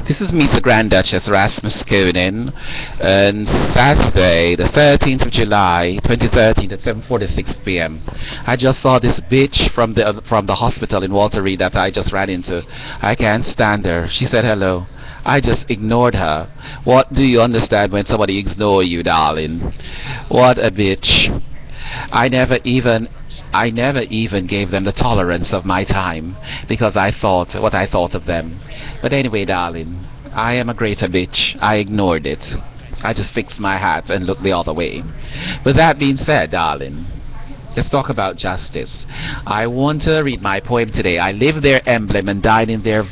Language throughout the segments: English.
This is Misa Grand Duchess Rasmus Koenen, and Saturday, the 13th of July, 2013 at 7:46 p.m. I just saw this bitch from the hospital in Walter Reed that I just ran into. I can't stand her. She said hello. I just ignored her. What do you understand when somebody ignores you, darling? What a bitch. I never even gave them the tolerance of my time because I thought what I thought of them. But anyway, darling, I am a greater bitch. I ignored it. I just fixed my hat and looked the other way. With that being said, darling, let's talk about justice. I want to read my poem today. I live their emblem and died in their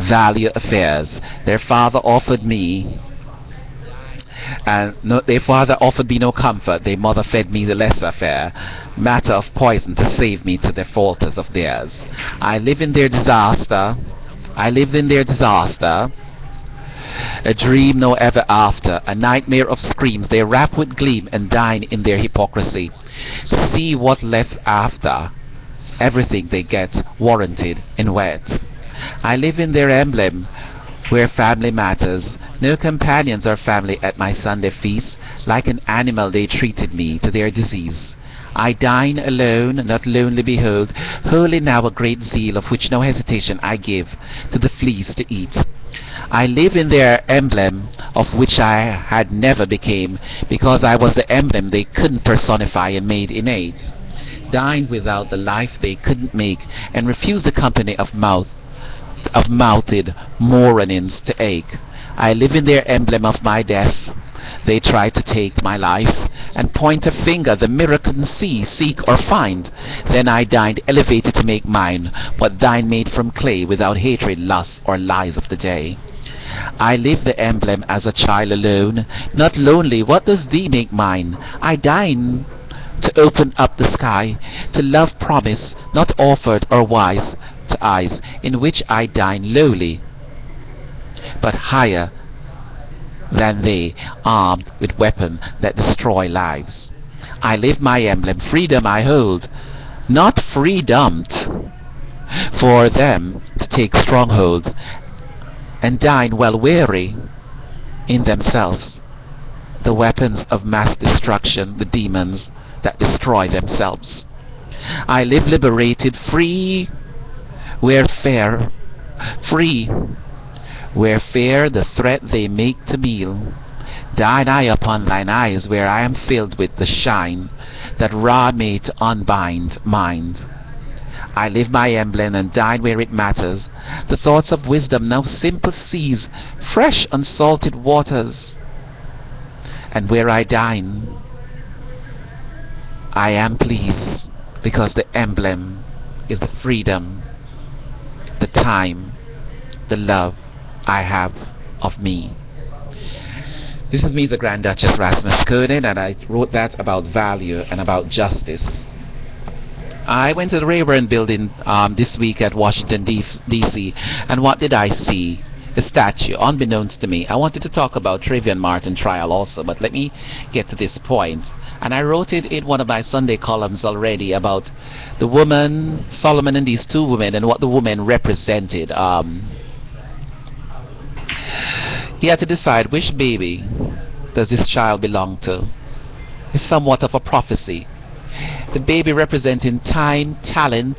value affairs. Their father offered me their father offered me no comfort, their mother fed me the lesser fare, matter of poison to save me to the faulters of theirs. I lived in their disaster, a dream no ever after, a nightmare of screams, they wrap with gleam and dine in their hypocrisy, to see what left after, everything they get warranted in wet. I live in their emblem, where family matters, no companions or family at my Sunday feast, like an animal they treated me to their disease. I dine alone, not lonely behold, wholly now a great zeal, of which no hesitation I give to the fleas to eat. I live in their emblem, of which I had never became, because I was the emblem they couldn't personify and made innate. Dined without the life they couldn't make, and refused the company of mouthed mournings to ache. I live in their emblem of my death. They try to take my life and point a finger the mirror couldn't see, seek or find. Then I dined elevated to make mine what thine made from clay, without hatred, lust or lies of the day. I live the emblem as a child alone, not lonely. What does thee make mine? I dine to open up the sky, to love promise, not offered or wise to eyes, in which I dine lowly, but higher than they, armed with weapons that destroy lives. I live my emblem, freedom I hold, not freedomed for them to take stronghold, and dine well weary in themselves, the weapons of mass destruction, the demons that destroy themselves. I live liberated, free where fair the threat they make to meal. Thine eye upon thine eyes, where I am filled with the shine that Ra made to unbind mind. I live my emblem and dine where it matters, the thoughts of wisdom, now simple seas, fresh unsalted waters. And where I dine, I am pleased, because the emblem is the freedom, the time, the love I have of me. This is me, the Grand Duchess Rasmus Koenen, and I wrote that about value and about justice. I went to the Rayburn building this week at Washington D.C. and what did I see? A statue, unbeknownst to me. I wanted to talk about Trayvon Martin trial also, but let me get to this point. And I wrote it in one of my Sunday columns already about the woman, Solomon, and these two women, and what the woman represented. He had to decide which baby does this child belong to. It's somewhat of a prophecy. The baby representing time, talent,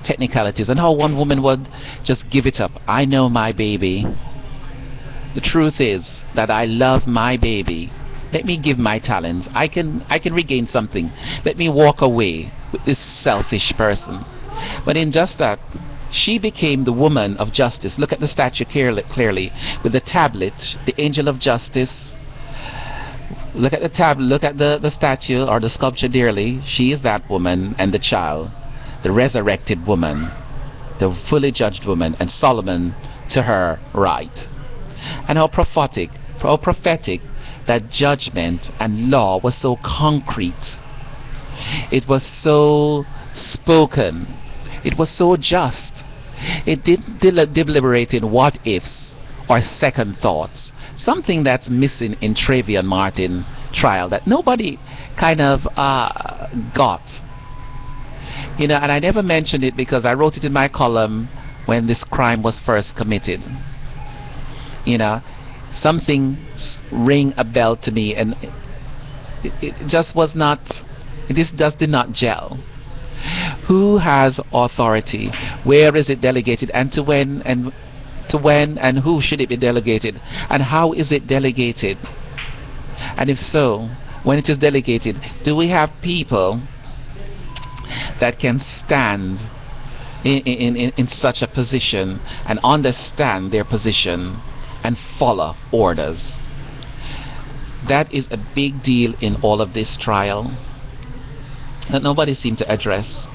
technicalities, and how one woman would just give it up. I know my baby. The truth is that I love my baby. Let me give my talents. I can regain something. Let me walk away with this selfish person. But in just that, she became the woman of justice. Look at the statue clearly with the tablet, the angel of justice. Look at the the statue or the sculpture dearly. She is that woman, and the child, the resurrected woman, the fully judged woman, and Solomon to her right. And how prophetic that judgment and law was so concrete. It was so spoken. It was so just. It didn't deliberate in what ifs or second thoughts. Something that's missing in Trayvon Martin trial that nobody kind of got. You know, and I never mentioned it because I wrote it in my column when this crime was first committed. You know, something ring a bell to me, and it just was not. This just did not gel. Who has authority? Where is it delegated? And to when? And to when? And who should it be delegated? And how is it delegated? And if so, when it is delegated, do we have people that can stand in such a position and understand their position and follow orders? That is a big deal in all of this trial that nobody seemed to address.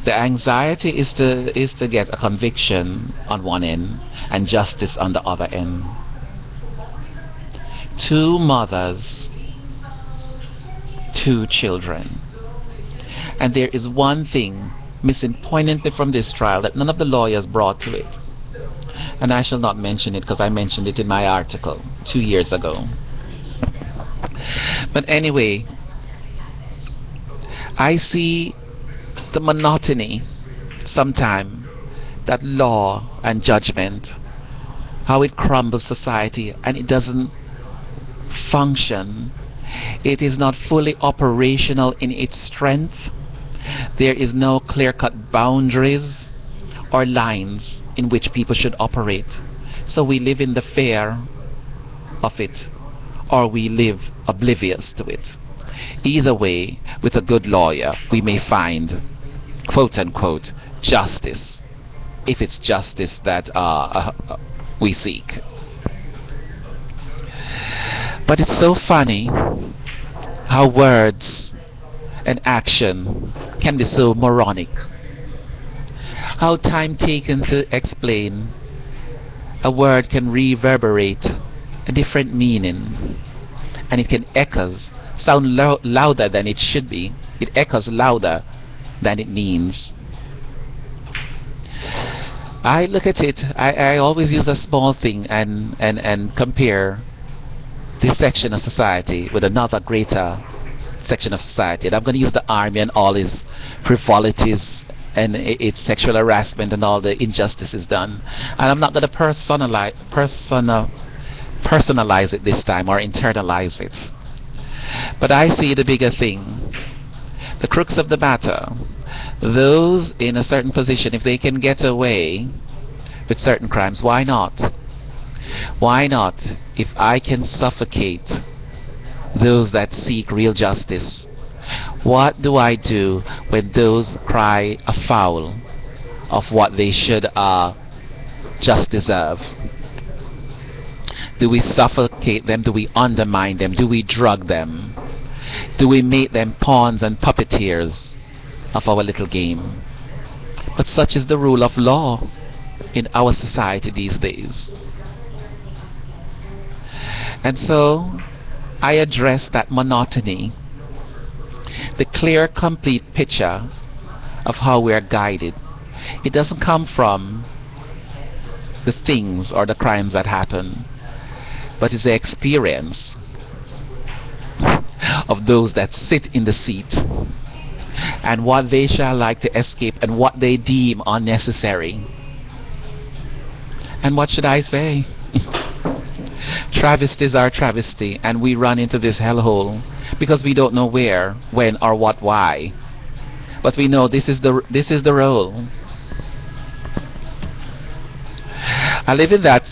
The anxiety is to get a conviction on one end and justice on the other end. Two mothers, two children. And there is one thing missing poignantly from this trial that none of the lawyers brought to it. And I shall not mention it because I mentioned it in my article 2 years ago. But anyway, I see the monotony sometime, that law and judgment, how it crumbles society and it doesn't function. It is not fully operational in its strength. There is no clear-cut boundaries or lines in which people should operate. So we live in the fear of it, or we live oblivious to it. Either way, with a good lawyer, we may find, quote-unquote, justice, if it's justice that we seek. But it's so funny how words and action can be so moronic. How time taken to explain a word can reverberate a different meaning, and it can sound louder than it should be. It echoes louder than it means. I look at it, I always use a small thing and compare this section of society with another greater section of society. And I'm going to use the army and all its frivolities and its sexual harassment and all the injustices done. And I'm not going to personalize it this time or internalize it. But I see the bigger thing. The crux of the matter, those in a certain position, if they can get away with certain crimes, why not? Why not, if I can suffocate those that seek real justice? What do I do when those cry afoul of what they should just deserve? Do we suffocate them? Do we undermine them? Do we drug them? Do we make them pawns and puppeteers of our little game? But such is the rule of law in our society these days. And so I address that monotony, the clear, complete picture of how we are guided. It doesn't come from the things or the crimes that happen, but it's the experience of those that sit in the seat and what they shall like to escape and what they deem unnecessary. And what should I say? Travesties are travesty, and we run into this hellhole because we don't know where, when, or what, why. But we know this is the role. I live in that